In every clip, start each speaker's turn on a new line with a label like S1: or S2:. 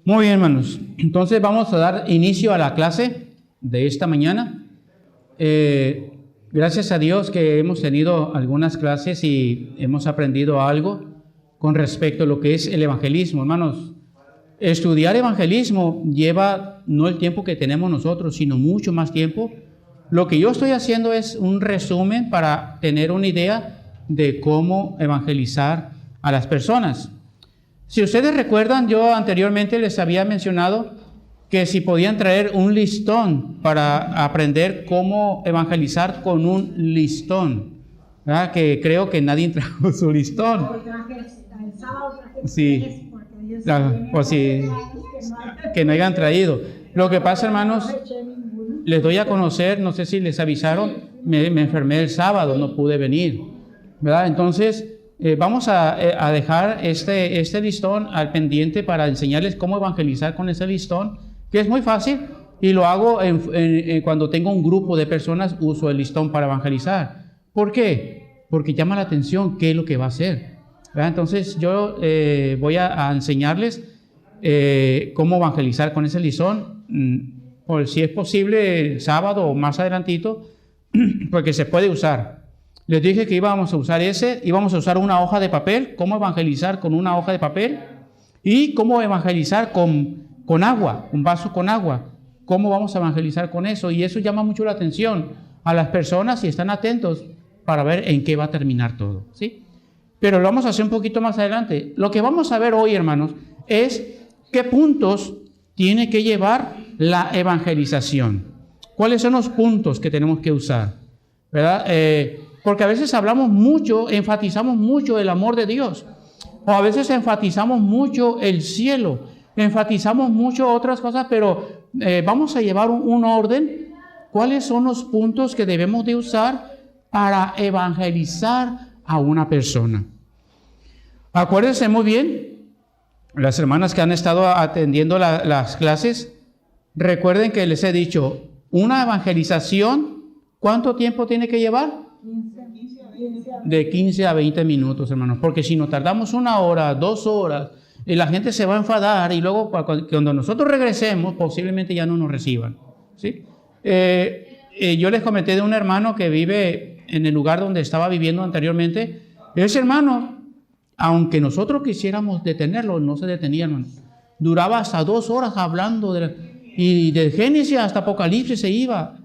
S1: Muy bien, hermanos. Entonces vamos a dar inicio a la clase de esta mañana. Gracias a Dios que hemos tenido algunas clases y hemos aprendido algo con respecto a lo que es el evangelismo. Hermanos, estudiar evangelismo lleva no el tiempo que tenemos nosotros, sino mucho más tiempo. Lo que yo estoy haciendo es un resumen para tener una idea de cómo evangelizar a las personas. Si ustedes recuerdan, yo anteriormente les había mencionado que si podían traer un listón para aprender cómo evangelizar con un listón, ¿verdad? Que creo que nadie trajo su listón. Sí, pues sí, que no hayan traído. Lo que pasa, hermanos, les doy a conocer, no sé si les avisaron, me enfermé el sábado, no pude venir, ¿verdad? Entonces, vamos a dejar este listón al pendiente para enseñarles cómo evangelizar con ese listón, que es muy fácil, y lo hago cuando tengo un grupo de personas, uso el listón para evangelizar. ¿Por qué? Porque llama la atención qué es lo que va a hacer, ¿verdad? Entonces, yo voy a enseñarles cómo evangelizar con ese listón, por si es posible el sábado o más adelantito, porque se puede usar. Les dije que íbamos a usar una hoja de papel, cómo evangelizar con una hoja de papel, y cómo evangelizar con agua, un vaso con agua. ¿Cómo vamos a evangelizar con eso? Y eso llama mucho la atención a las personas y están atentos para ver en qué va a terminar todo, ¿sí? Pero lo vamos a hacer un poquito más adelante. Lo que vamos a ver hoy, hermanos, es qué puntos tiene que llevar la evangelización. ¿Cuáles son los puntos que tenemos que usar? ¿Verdad? Porque a veces hablamos mucho, enfatizamos mucho el amor de Dios, o a veces enfatizamos mucho el cielo, enfatizamos mucho otras cosas, pero vamos a llevar un orden. ¿Cuáles son los puntos que debemos de usar para evangelizar a una persona? Acuérdense muy bien, las hermanas que han estado atendiendo las clases, recuerden que les he dicho, una evangelización, ¿cuánto tiempo tiene que llevar? De 15 a 20 minutos, hermanos, porque si nos tardamos 1 hora, 2 horas, la gente se va a enfadar y luego cuando nosotros regresemos, posiblemente ya no nos reciban, ¿sí? Yo les comenté de un hermano que vive en el lugar donde estaba viviendo anteriormente. Ese hermano, aunque nosotros quisiéramos detenerlo, no se detenía, hermano. Duraba hasta 2 horas hablando y de Génesis hasta Apocalipsis se iba.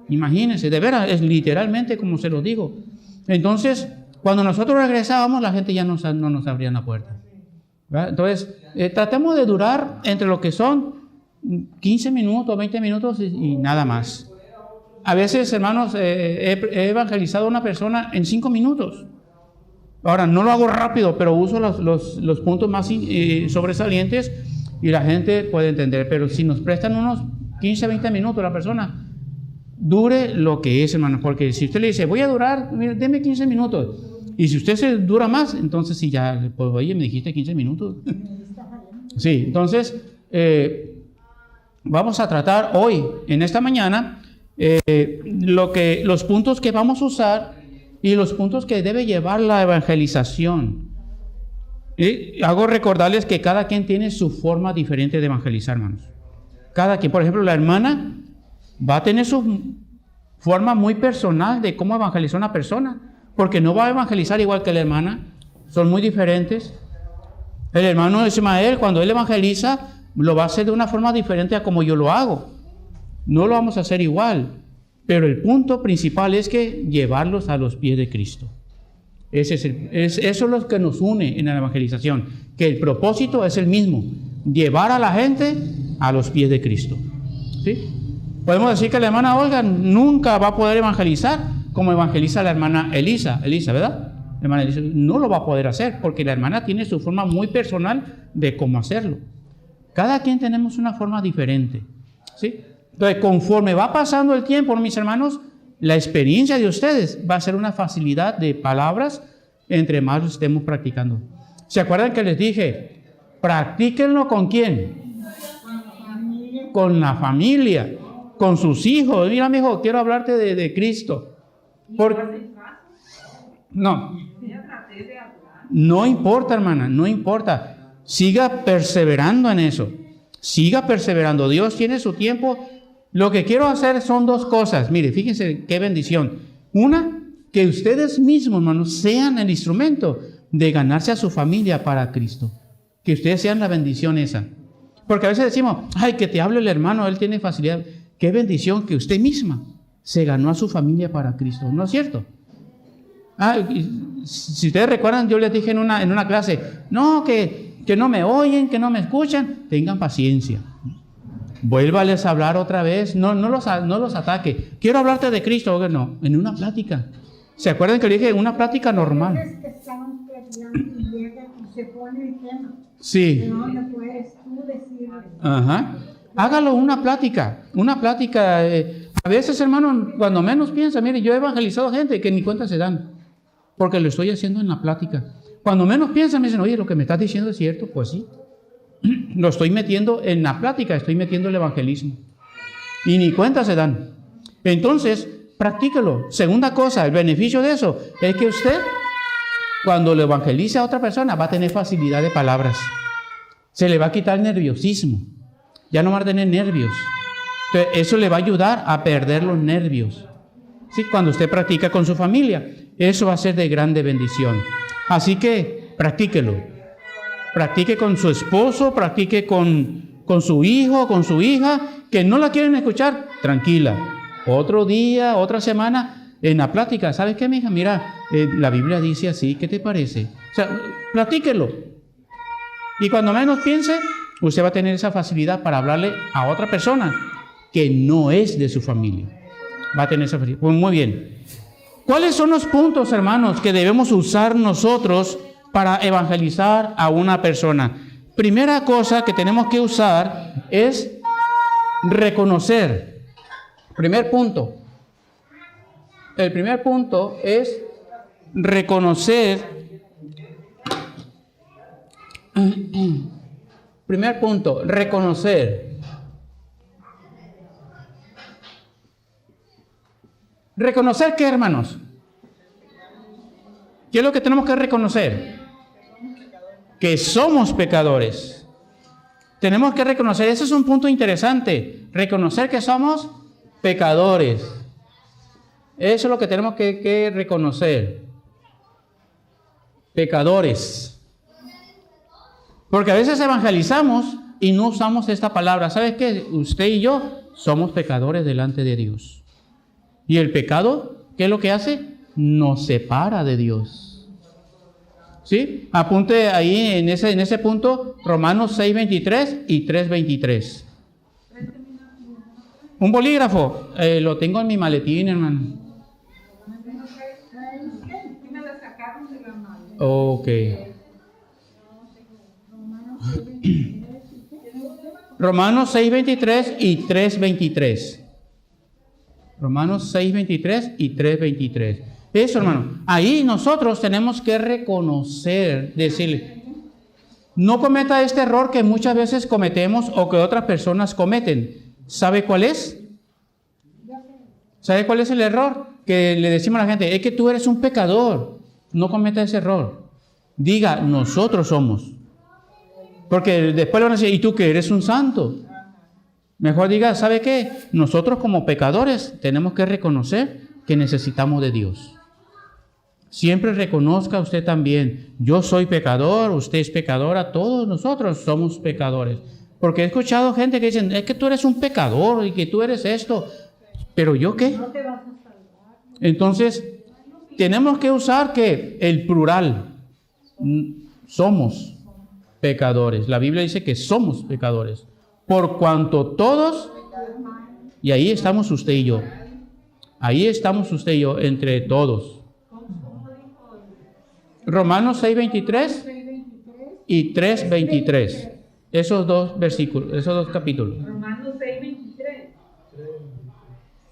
S1: Imagínense, de veras, es literalmente como se los digo. Entonces, cuando nosotros regresábamos, la gente ya no nos abría la puerta, ¿verdad? Entonces, tratemos de durar entre lo que son 15 minutos, 20 minutos y nada más. A veces, hermanos, he evangelizado a una persona en 5 minutos. Ahora, no lo hago rápido, pero uso los puntos más sobresalientes y la gente puede entender. Pero si nos prestan unos 15, 20 minutos la persona, dure lo que es, hermano, porque si usted le dice, voy a durar, mire, deme 15 minutos, y si usted se dura más, entonces sí, ya, pues, oye, me dijiste 15 minutos. Sí, entonces, vamos a tratar hoy, en esta mañana, los puntos que vamos a usar y los puntos que debe llevar la evangelización. Hago recordarles que cada quien tiene su forma diferente de evangelizar, hermanos. Cada quien, por ejemplo, la hermana va a tener su forma muy personal de cómo evangelizar a una persona, porque no va a evangelizar igual que la hermana, son muy diferentes. El hermano Ismael, cuando él evangeliza, lo va a hacer de una forma diferente a como yo lo hago. No lo vamos a hacer igual, pero el punto principal es que llevarlos a los pies de Cristo. Eso es lo que nos une en la evangelización, que el propósito es el mismo, llevar a la gente a los pies de Cristo, ¿sí? Podemos decir que la hermana Olga nunca va a poder evangelizar como evangeliza la hermana Elisa, ¿verdad? La hermana Elisa no lo va a poder hacer porque la hermana tiene su forma muy personal de cómo hacerlo. Cada quien tenemos una forma diferente, ¿sí? Entonces, conforme va pasando el tiempo, mis hermanos, la experiencia de ustedes va a ser una facilidad de palabras entre más lo estemos practicando. ¿Se acuerdan que les dije? Practíquenlo ¿con quién? Con la familia. Con sus hijos. Mira, mi hijo, quiero hablarte de Cristo. No importa, hermana, no importa. Siga perseverando en eso. Siga perseverando. Dios tiene su tiempo. Lo que quiero hacer son dos cosas. Mire, fíjense qué bendición. Una, que ustedes mismos, hermanos, sean el instrumento de ganarse a su familia para Cristo. Que ustedes sean la bendición esa. Porque a veces decimos, ay, que te hable el hermano, él tiene facilidad. Qué bendición que usted misma se ganó a su familia para Cristo. ¿No es cierto? Si ustedes recuerdan, yo les dije en una clase, no, que no me oyen, que no me escuchan. Tengan paciencia. Vuélvales a hablar otra vez. No los ataque. Quiero hablarte de Cristo. No, en una plática. ¿Se acuerdan que le dije? Una plática normal. Sí. Ajá. Hágalo una plática. A veces, hermano, cuando menos piensa, mire, yo he evangelizado gente que ni cuenta se dan. Porque lo estoy haciendo en la plática. Cuando menos piensa, me dicen, oye, lo que me estás diciendo es cierto. Pues sí. Lo estoy metiendo en la plática, estoy metiendo el evangelismo. Y ni cuenta se dan. Entonces, practíquelo. Segunda cosa, el beneficio de eso es que usted, cuando lo evangelice a otra persona, va a tener facilidad de palabras. Se le va a quitar el nerviosismo. Ya no va a tener nervios. Entonces, eso le va a ayudar a perder los nervios. ¿Sí? Cuando usted practica con su familia, eso va a ser de grande bendición. Así que, practíquelo. Practique con su esposo, practique con su hijo, con su hija, que no la quieren escuchar, tranquila. Otro día, otra semana, en la plática, ¿sabes qué, mija? Mira, la Biblia dice así, ¿qué te parece? O sea, platíquelo. Y cuando menos piense, usted va a tener esa facilidad para hablarle a otra persona que no es de su familia. Va a tener esa facilidad. Pues muy bien. ¿Cuáles son los puntos, hermanos, que debemos usar nosotros para evangelizar a una persona? Primera cosa que tenemos que usar es reconocer. Primer punto. El primer punto es reconocer. Primer punto, reconocer. ¿Reconocer qué, hermanos? ¿Qué es lo que tenemos que reconocer? Que somos pecadores. Tenemos que reconocer, ese es un punto interesante, reconocer que somos pecadores. Eso es lo que tenemos que reconocer. Pecadores. Porque a veces evangelizamos y no usamos esta palabra. ¿Sabes qué? Usted y yo somos pecadores delante de Dios. Y el pecado, ¿qué es lo que hace? Nos separa de Dios. ¿Sí? Apunte ahí en ese punto Romanos 6:23 y 3:23. Un bolígrafo, lo tengo en mi maletín, hermano. Ok. Romanos 6:23 y 3:23. Romanos 6:23 y 3:23. Eso, hermano. Ahí nosotros tenemos que reconocer, decirle, no cometa este error que muchas veces cometemos o que otras personas cometen. ¿Sabe cuál es? ¿Sabe cuál es el error? Que le decimos a la gente, es que tú eres un pecador. No cometa ese error. Diga, nosotros somos. Porque después le van a decir, ¿y tú qué? ¿Eres un santo? Mejor diga, ¿sabe qué? Nosotros como pecadores tenemos que reconocer que necesitamos de Dios. Siempre reconozca usted también, yo soy pecador, usted es pecadora, todos nosotros somos pecadores. Porque he escuchado gente que dicen, es que tú eres un pecador y que tú eres esto, pero ¿yo qué? Entonces, tenemos que usar que el plural, somos pecadores. La Biblia dice que somos pecadores. Por cuanto todos, y ahí estamos usted y yo. Ahí estamos usted y yo, entre todos. Romanos 6:23 y 3:23. Esos dos versículos, esos dos capítulos.
S2: Romanos 6:23.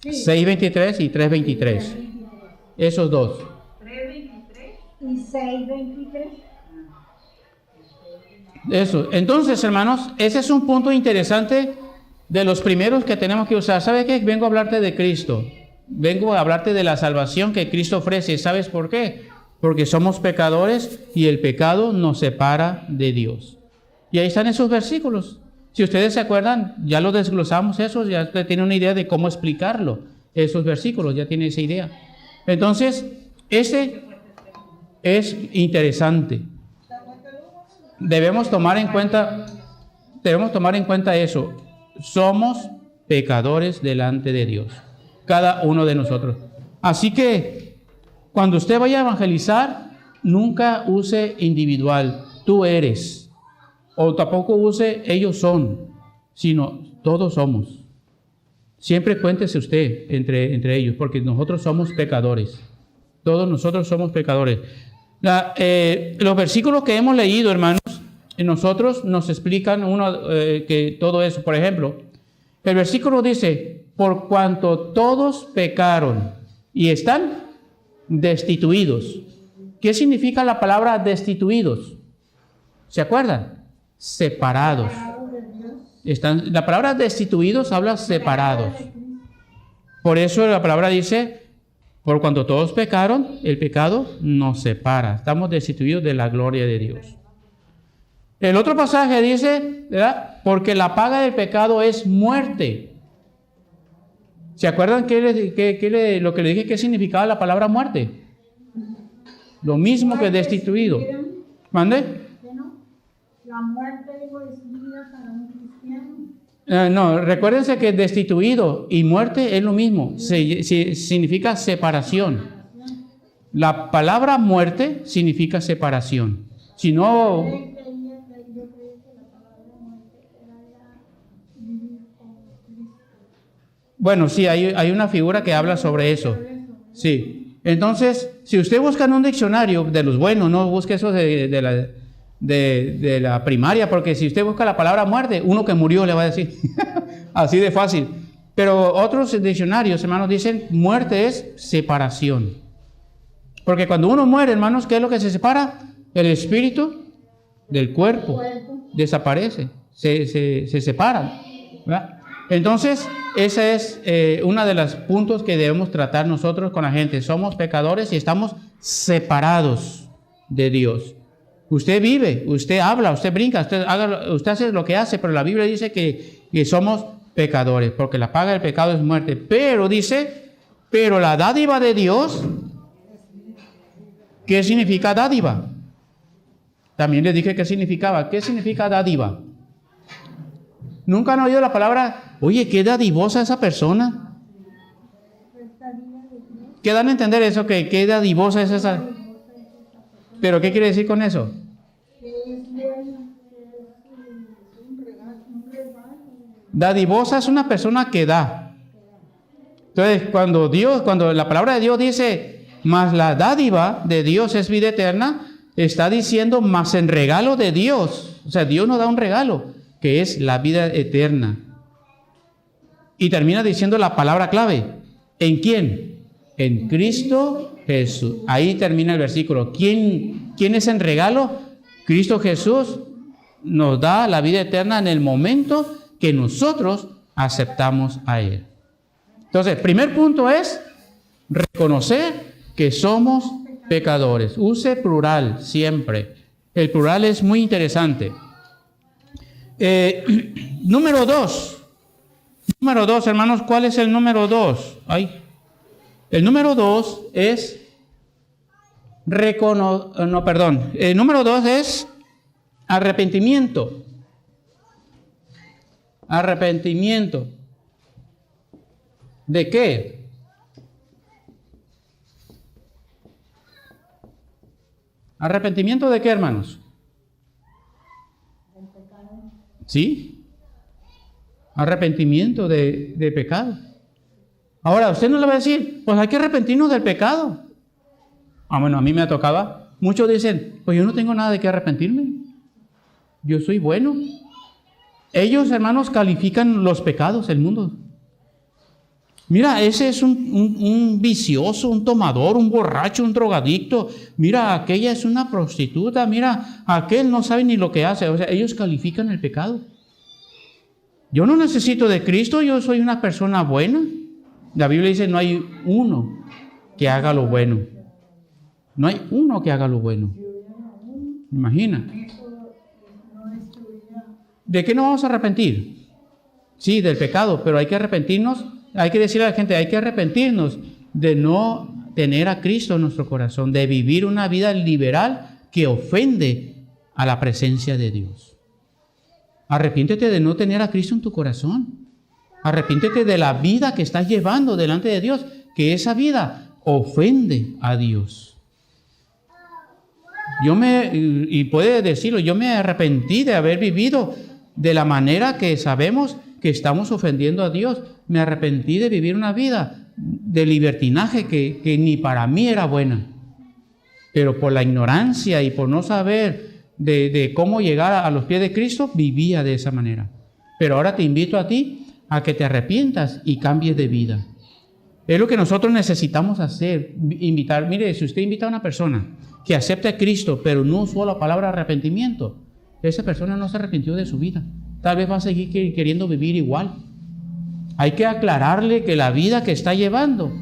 S1: 6:23 y 3:23. Esos dos.
S2: 3:23 y 6:23.
S1: Eso. Entonces, hermanos, ese es un punto interesante de los primeros que tenemos que usar. ¿Sabe qué? Vengo a hablarte de Cristo. Vengo a hablarte de la salvación que Cristo ofrece. ¿Sabes por qué? Porque somos pecadores y el pecado nos separa de Dios. Y ahí están esos versículos. Si ustedes se acuerdan, ya lo desglosamos esos, ya usted tiene una idea de cómo explicarlo. Esos versículos, ya tiene esa idea. Entonces, ese es interesante. Debemos tomar en cuenta eso. Somos pecadores delante de Dios, cada uno de nosotros. Así que, cuando usted vaya a evangelizar, nunca use individual, tú eres. O tampoco use ellos son, sino todos somos. Siempre cuéntese usted entre ellos, porque nosotros somos pecadores. Todos nosotros somos pecadores. Los versículos que hemos leído, hermanos, nosotros nos explican que todo eso. Por ejemplo, el versículo dice, por cuanto todos pecaron y están destituidos. ¿Qué significa la palabra destituidos? ¿Se acuerdan? Separados. La palabra destituidos habla separados. Por eso la palabra dice, por cuanto todos pecaron, el pecado nos separa. Estamos destituidos de la gloria de Dios. El otro pasaje dice, ¿verdad? Porque la paga del pecado es muerte. ¿Se acuerdan lo que le dije que significaba la palabra muerte? Lo mismo que destituido. ¿Mande?
S2: La muerte es vida para un cristiano.
S1: No, recuérdense que destituido y muerte es lo mismo. Significa separación. La palabra muerte significa separación. Si no... Bueno, sí, hay una figura que habla sobre eso. Sí. Entonces, si usted busca en un diccionario de los buenos, no busque eso de la primaria, porque si usted busca la palabra muerte, uno que murió le va a decir. Así de fácil. Pero otros diccionarios, hermanos, dicen muerte es separación. Porque cuando uno muere, hermanos, ¿qué es lo que se separa? El espíritu del cuerpo desaparece, se separan, ¿verdad? Entonces, ese es uno de los puntos que debemos tratar nosotros con la gente. Somos pecadores y estamos separados de Dios. Usted vive, usted habla, usted brinca, usted hace lo que hace, pero la Biblia dice que somos pecadores, porque la paga del pecado es muerte. Pero dice, pero la dádiva de Dios, ¿qué significa dádiva? También le dije qué significaba. ¿Qué significa dádiva? ¿Nunca han oído la palabra, oye, qué dadivosa esa persona? ¿Qué dan a entender eso? Que qué dadivosa es esa. ¿Pero qué quiere decir con eso? Dadivosa es una persona que da. Entonces, cuando la palabra de Dios dice, más la dádiva de Dios es vida eterna, está diciendo más en regalo de Dios. O sea, Dios nos da un regalo, que es la vida eterna. Y termina diciendo la palabra clave. ¿En quién? En Cristo Jesús. Ahí termina el versículo. ¿Quién es el regalo? Cristo Jesús nos da la vida eterna en el momento que nosotros aceptamos a Él. Entonces, el primer punto es reconocer que somos pecadores. Use plural siempre. El plural es muy interesante. Número 2. Número 2, hermanos, ¿cuál es el número 2? El número 2 es el número 2 es arrepentimiento. Arrepentimiento. ¿De qué? ¿Arrepentimiento de qué, hermanos? ¿Sí? Arrepentimiento de pecado. Ahora, usted no le va a decir, pues hay que arrepentirnos del pecado. Bueno, a mí me tocaba. Muchos dicen, pues yo no tengo nada de qué arrepentirme. Yo soy bueno. Ellos, hermanos, califican los pecados del mundo. Mira, ese es un vicioso, un tomador, un borracho, un drogadicto. Mira, aquella es una prostituta. Mira, aquel no sabe ni lo que hace. O sea, ellos califican el pecado. Yo no necesito de Cristo, yo soy una persona buena. La Biblia dice, no hay uno que haga lo bueno. No hay uno que haga lo bueno. Imagina. ¿De qué nos vamos a arrepentir? Sí, del pecado, pero hay que arrepentirnos, hay que decirle a la gente, hay que arrepentirnos de no tener a Cristo en nuestro corazón, de vivir una vida liberal que ofende a la presencia de Dios. Arrepiéntete de no tener a Cristo en tu corazón. Arrepiéntete de la vida que estás llevando delante de Dios, que esa vida ofende a Dios. Y puede decirlo, yo me arrepentí de haber vivido de la manera que sabemos que estamos ofendiendo a Dios. Me arrepentí de vivir una vida de libertinaje que ni para mí era buena. Pero por la ignorancia y por no saber de cómo llegar a los pies de Cristo, vivía de esa manera. Pero ahora te invito a ti a que te arrepientas y cambies de vida. Es lo que nosotros necesitamos hacer, invitar. Mire, si usted invita a una persona que acepta a Cristo, pero no usó la palabra arrepentimiento, esa persona no se arrepintió de su vida. Tal vez va a seguir queriendo vivir igual. Hay que aclararle que la vida que está llevando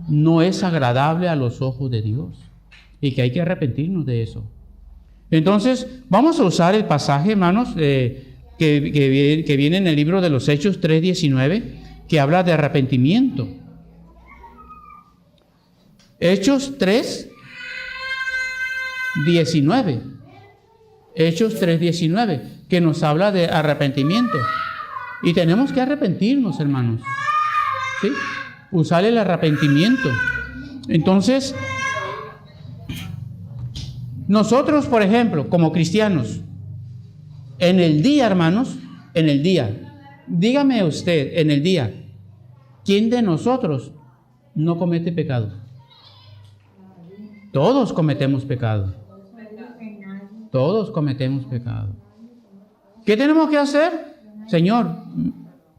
S1: no es agradable a los ojos de Dios y que hay que arrepentirnos de eso. Entonces, vamos a usar el pasaje, hermanos, que viene en el libro de los Hechos 3:19, que habla de arrepentimiento. Hechos 3:19. Hechos 3:19, que nos habla de arrepentimiento. Y tenemos que arrepentirnos, hermanos. ¿Sí? Usar el arrepentimiento. Entonces, nosotros, por ejemplo, como cristianos, en el día, hermanos, en el día, dígame usted, en el día, ¿quién de nosotros no comete pecado? Todos cometemos pecado. Todos cometemos pecado. ¿Qué tenemos que hacer? Señor,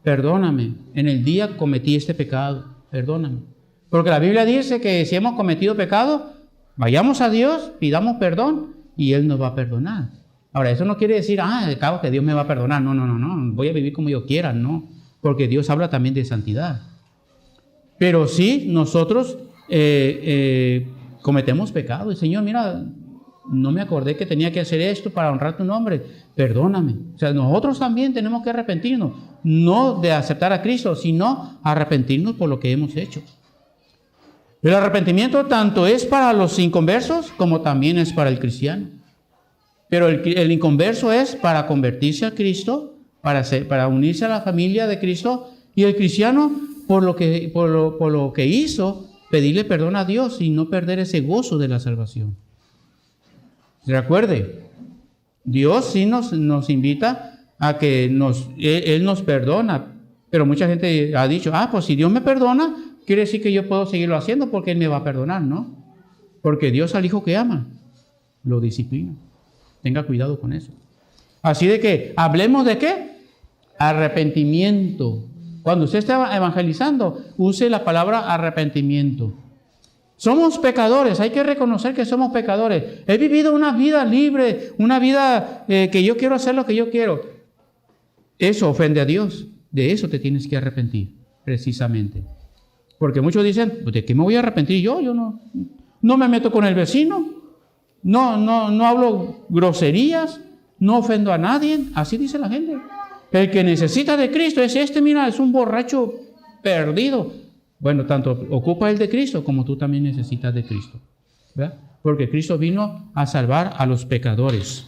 S1: perdóname, en el día cometí este pecado, perdóname. Porque la Biblia dice que si hemos cometido pecado, vayamos a Dios, pidamos perdón y Él nos va a perdonar. Ahora, eso no quiere decir, de cabo que Dios me va a perdonar. No, voy a vivir como yo quiera, no. Porque Dios habla también de santidad. Pero sí, nosotros cometemos pecado. Y Señor, mira, no me acordé que tenía que hacer esto para honrar tu nombre. Perdóname. O sea, nosotros también tenemos que arrepentirnos. No de aceptar a Cristo, sino arrepentirnos por lo que hemos hecho. El arrepentimiento tanto es para los inconversos como también es para el cristiano. Pero el inconverso es para convertirse a Cristo, para unirse a la familia de Cristo, y el cristiano por lo que hizo, pedirle perdón a Dios y no perder ese gozo de la salvación. Recuerde, Dios sí nos invita a que Él nos perdona, pero mucha gente ha dicho, pues si Dios me perdona, quiere decir que yo puedo seguirlo haciendo porque Él me va a perdonar, ¿no? Porque Dios al hijo que ama, lo disciplina. Tenga cuidado con eso. Así de que, hablemos de ¿qué? Arrepentimiento. Cuando usted esté evangelizando, use la palabra arrepentimiento. Somos pecadores, hay que reconocer que somos pecadores. He vivido una vida libre, una vida que yo quiero hacer lo que yo quiero. Eso ofende a Dios. De eso te tienes que arrepentir, precisamente. Porque muchos dicen, ¿de qué me voy a arrepentir yo? Yo no me meto con el vecino, no hablo groserías, no ofendo a nadie. Así dice la gente. El que necesita de Cristo es mira, es un borracho perdido. Bueno, tanto ocupa el de Cristo como tú también necesitas de Cristo, ¿verdad? Porque Cristo vino a salvar a los pecadores.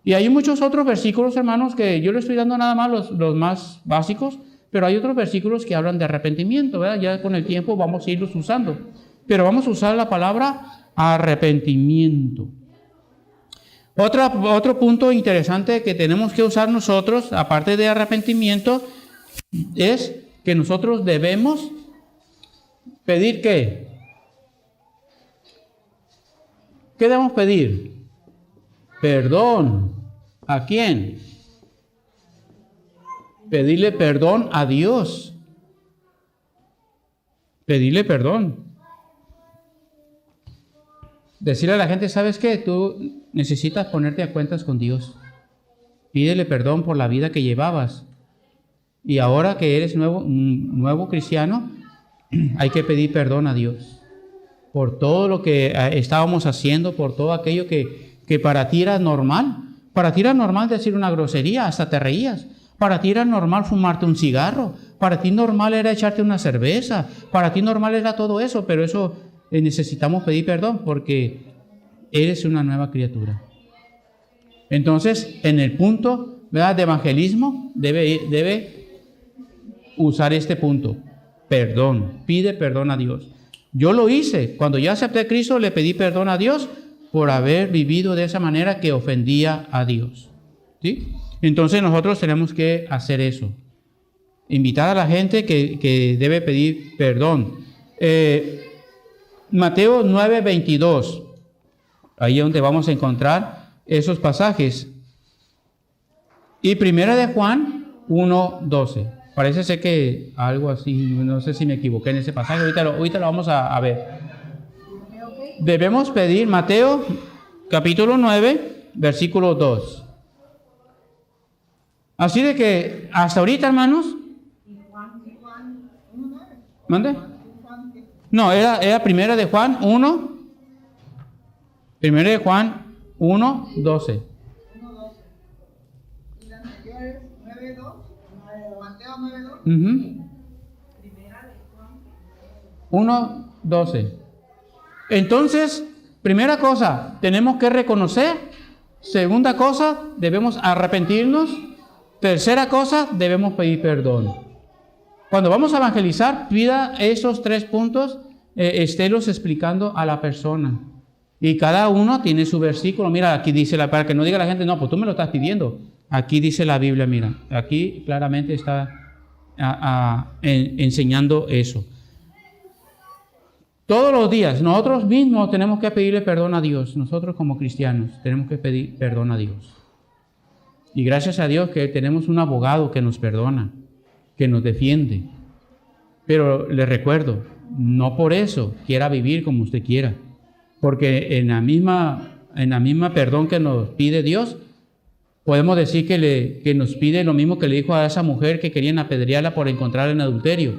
S1: Y hay muchos otros versículos, hermanos, que yo le estoy dando nada más los más básicos, pero hay otros versículos que hablan de arrepentimiento, ¿verdad? Ya con el tiempo vamos a irlos usando. Pero vamos a usar la palabra arrepentimiento. Otro punto interesante que tenemos que usar nosotros, aparte de arrepentimiento, es que nosotros debemos pedir ¿qué? ¿Qué debemos pedir? Perdón. ¿A quién? Pedirle perdón a Dios. Pedirle perdón. Decirle a la gente, ¿sabes qué? Tú necesitas ponerte a cuentas con Dios. Pídele perdón por la vida que llevabas. Y ahora que eres nuevo cristiano, hay que pedir perdón a Dios por todo lo que estábamos haciendo, por todo aquello que para ti era normal. Para ti era normal decir una grosería, hasta te reías. Para ti era normal fumarte un cigarro. Para ti normal era echarte una cerveza. Para ti normal era todo eso, pero eso necesitamos pedir perdón porque eres una nueva criatura. Entonces, en el punto, ¿verdad?, de evangelismo, debe usar este punto. Perdón, pide perdón a Dios. Yo lo hice. Cuando yo acepté a Cristo, le pedí perdón a Dios por haber vivido de esa manera que ofendía a Dios. ¿Sí? Entonces nosotros tenemos que hacer eso. Invitar a la gente que debe pedir perdón. Mateo 9:22. Ahí es donde vamos a encontrar esos pasajes. Y primera de Juan 1:12. Parece ser que algo así, no sé si me equivoqué en ese pasaje. Ahorita lo vamos a ver. Debemos pedir Mateo capítulo 9, versículo 2. Así de que hasta ahorita, hermanos. ¿Mande? No, era primera de Juan 1. Primera de Juan 1:12.
S3: Y la anterior es 9:2. Mateo 9:2. Primera de Juan
S1: 1:12. Entonces, primera cosa, tenemos que reconocer. Segunda cosa, debemos arrepentirnos. Tercera cosa, debemos pedir perdón. Cuando vamos a evangelizar, pida esos 3 puntos, estélos explicando a la persona. Y cada uno tiene su versículo. Mira, aquí dice, para que no diga la gente, no, pues tú me lo estás pidiendo. Aquí dice la Biblia, mira, aquí claramente está enseñando eso. Todos los días, nosotros mismos tenemos que pedirle perdón a Dios. Nosotros como cristianos tenemos que pedir perdón a Dios. Y gracias a Dios que tenemos un abogado que nos perdona, que nos defiende. Pero les recuerdo, no por eso quiera vivir como usted quiera. Porque en la misma perdón que nos pide Dios, podemos decir que nos pide lo mismo que le dijo a esa mujer que querían apedrearla por encontrarla en adulterio.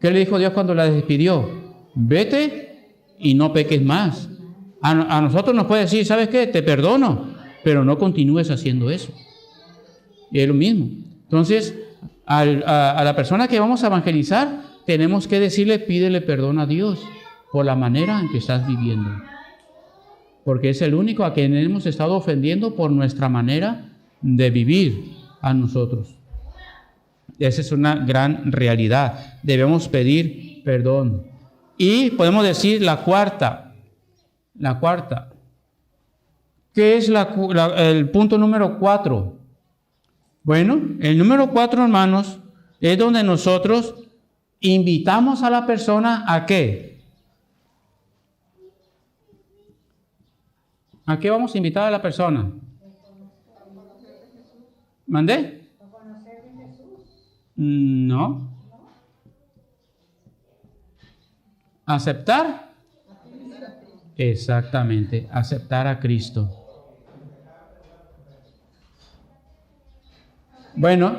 S1: ¿Qué le dijo Dios cuando la despidió? Vete y no peques más. A nosotros nos puede decir, ¿sabes qué? Te perdono, pero no continúes haciendo eso. Y es lo mismo. Entonces, a la persona que vamos a evangelizar, tenemos que decirle, pídele perdón a Dios por la manera en que estás viviendo. Porque es el único a quien hemos estado ofendiendo por nuestra manera de vivir a nosotros. Esa es una gran realidad. Debemos pedir perdón. Y podemos decir la cuarta. ¿Qué es el punto número 4? Bueno, el número 4, hermanos, es donde nosotros invitamos a la persona ¿a qué? ¿A qué vamos a invitar a la persona? ¿Mandé? No. ¿Aceptar? Exactamente, aceptar a Cristo. Bueno,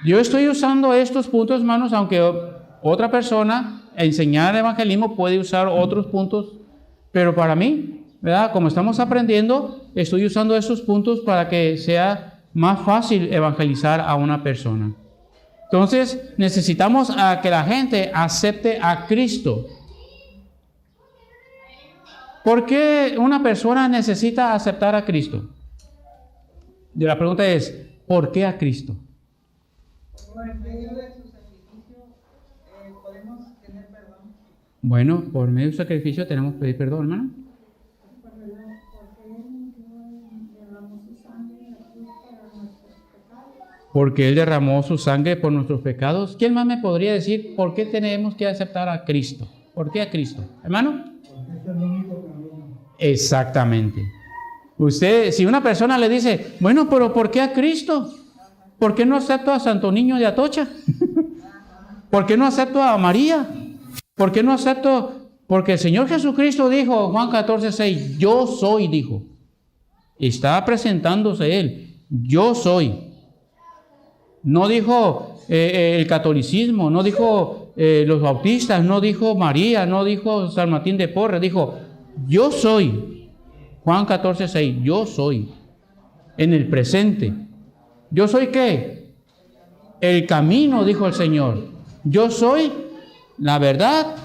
S1: yo estoy usando estos puntos, hermanos, aunque otra persona enseñar evangelismo puede usar otros puntos, pero para mí, ¿verdad? Como estamos aprendiendo, estoy usando esos puntos para que sea más fácil evangelizar a una persona. Entonces, necesitamos a que la gente acepte a Cristo. ¿Por qué una persona necesita aceptar a Cristo? Y la pregunta es, ¿por qué a Cristo?
S3: Por medio de su sacrificio podemos tener perdón.
S1: Bueno, por medio de su sacrificio tenemos que pedir perdón, hermano. Porque Él derramó su sangre por nuestros pecados. ¿Quién más me podría decir por qué tenemos que aceptar a Cristo? ¿Por qué a Cristo? ¿Hermano?
S4: Porque es el único camino.
S1: Exactamente. Usted, si una persona le dice, bueno, pero ¿por qué a Cristo? ¿Por qué no acepto a Santo Niño de Atocha? ¿Por qué no acepto a María? ¿Por qué no acepto? Porque el Señor Jesucristo dijo, Juan 14:6, yo soy, dijo. Está presentándose Él, yo soy. No dijo el catolicismo, no dijo los bautistas, no dijo María, no dijo San Martín de Porres, dijo, yo soy. Juan 14:6, yo soy. en el presente. ¿Yo soy qué? El camino, dijo el Señor. Yo soy la verdad,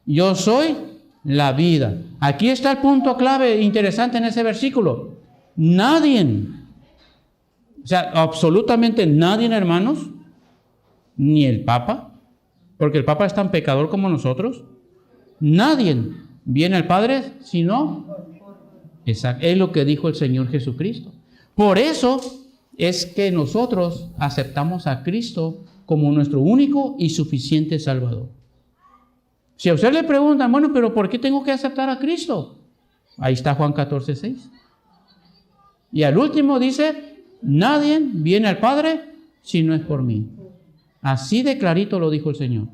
S1: yo soy la vida. Aquí está el punto clave interesante en ese versículo. Nadie, o sea, absolutamente nadie, hermanos, ni el Papa, porque el Papa es tan pecador como nosotros, nadie viene al Padre sino, es lo que dijo el Señor Jesucristo. Por eso es que nosotros aceptamos a Cristo como nuestro único y suficiente Salvador. Si a usted le preguntan, bueno, pero ¿por qué tengo que aceptar a Cristo? Ahí está Juan 14:6. Y al último dice, nadie viene al Padre si no es por mí. Así de clarito lo dijo el Señor.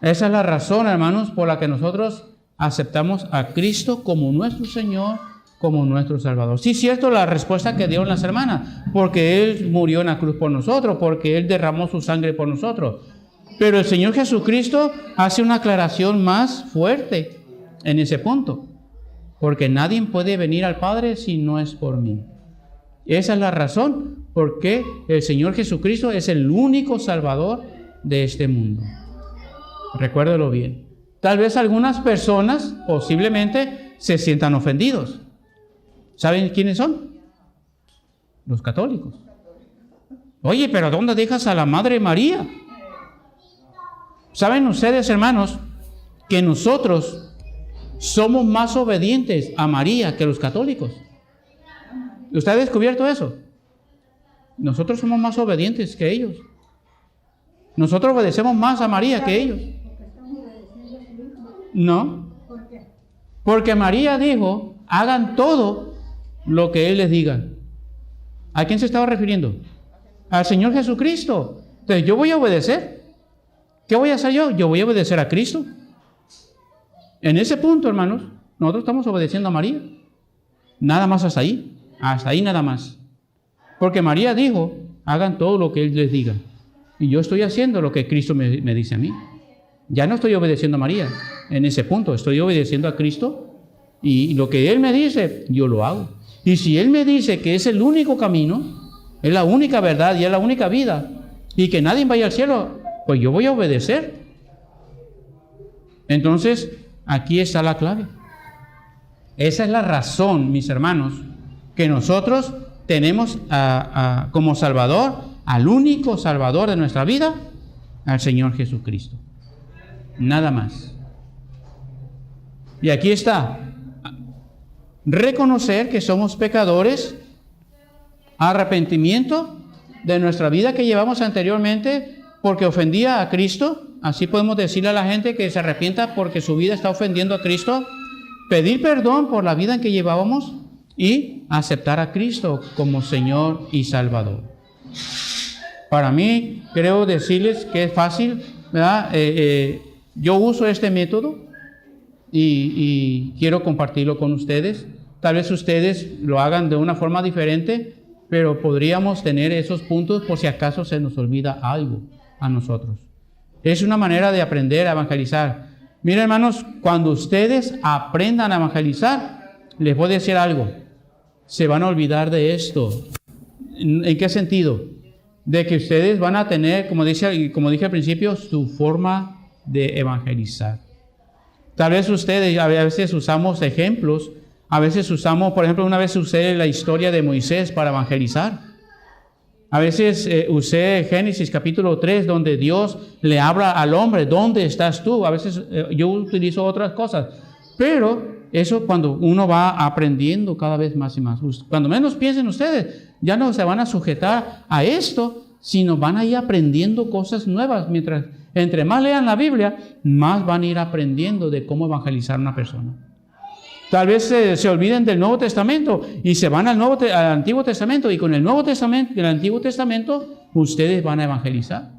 S1: Esa es la razón, hermanos, por la que nosotros aceptamos a Cristo como nuestro Señor, como nuestro Salvador. Sí, cierto, la respuesta que dieron las hermanas, porque Él murió en la cruz por nosotros, porque Él derramó su sangre por nosotros. Pero el Señor Jesucristo hace una aclaración más fuerte en ese punto, porque nadie puede venir al Padre si no es por mí. Esa es la razón por qué el Señor Jesucristo es el único Salvador de este mundo. Recuérdelo bien. Tal vez algunas personas posiblemente se sientan ofendidos. ¿Saben quiénes son? Los católicos. Oye, pero ¿dónde dejas a la Madre María? ¿Saben ustedes, hermanos, que nosotros somos más obedientes a María que los católicos? ¿Usted ha descubierto eso? Nosotros somos más obedientes que ellos. Nosotros obedecemos más a María que ellos. No. Porque María dijo, hagan todo lo que Él les diga. ¿A quién se estaba refiriendo? Al Señor Jesucristo. Entonces yo voy a obedecer. ¿Qué voy a hacer yo? Yo voy a obedecer a Cristo. En ese punto, hermanos, nosotros estamos obedeciendo a María. Nada más hasta ahí. Hasta ahí nada más. Porque María dijo, hagan todo lo que Él les diga. Y yo estoy haciendo lo que Cristo me dice a mí. Ya no estoy obedeciendo a María. En ese punto, estoy obedeciendo a Cristo. Y lo que Él me dice, yo lo hago. Y si Él me dice que es el único camino, es la única verdad y es la única vida, y que nadie vaya al cielo, pues yo voy a obedecer. Entonces, aquí está la clave. Esa es la razón, mis hermanos, que nosotros tenemos como Salvador, al único Salvador de nuestra vida, al Señor Jesucristo. Nada más. Y aquí está. Reconocer que somos pecadores, arrepentimiento de nuestra vida que llevamos anteriormente porque ofendía a Cristo. Así podemos decirle a la gente que se arrepienta porque su vida está ofendiendo a Cristo. Pedir perdón por la vida en que llevábamos y aceptar a Cristo como Señor y Salvador. Para mí, creo decirles que es fácil, ¿verdad? Yo uso este método y quiero compartirlo con ustedes. Tal vez ustedes lo hagan de una forma diferente, pero podríamos tener esos puntos por si acaso se nos olvida algo a nosotros. Es una manera de aprender a evangelizar. Miren, hermanos, cuando ustedes aprendan a evangelizar, les voy a decir algo. Se van a olvidar de esto. ¿En qué sentido? De que ustedes van a tener, como dije al principio, su forma de evangelizar. Tal vez ustedes, a veces usamos ejemplos, a veces usamos, por ejemplo, una vez usé la historia de Moisés para evangelizar. A veces usé Génesis capítulo 3, donde Dios le habla al hombre, ¿dónde estás tú? A veces yo utilizo otras cosas, pero eso cuando uno va aprendiendo cada vez más y más. Cuando menos piensen ustedes, ya no se van a sujetar a esto, sino van a ir aprendiendo cosas nuevas. Entre más lean la Biblia, más van a ir aprendiendo de cómo evangelizar a una persona. Tal vez se olviden del Nuevo Testamento y se van al Antiguo Testamento, y con el Nuevo Testamento y el Antiguo Testamento ustedes van a evangelizar.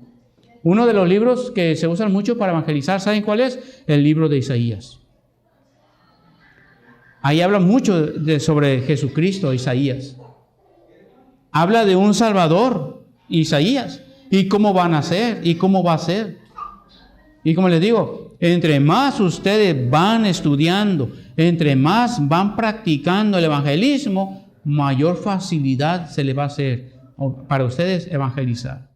S1: Uno de los libros que se usan mucho para evangelizar, ¿saben cuál es? El libro de Isaías. Ahí habla mucho sobre Jesucristo, Isaías. Habla de un Salvador, Isaías, y cómo van a ser y cómo va a ser. Y como les digo, entre más ustedes van estudiando, entre más van practicando el evangelismo, mayor facilidad se le va a hacer para ustedes evangelizar.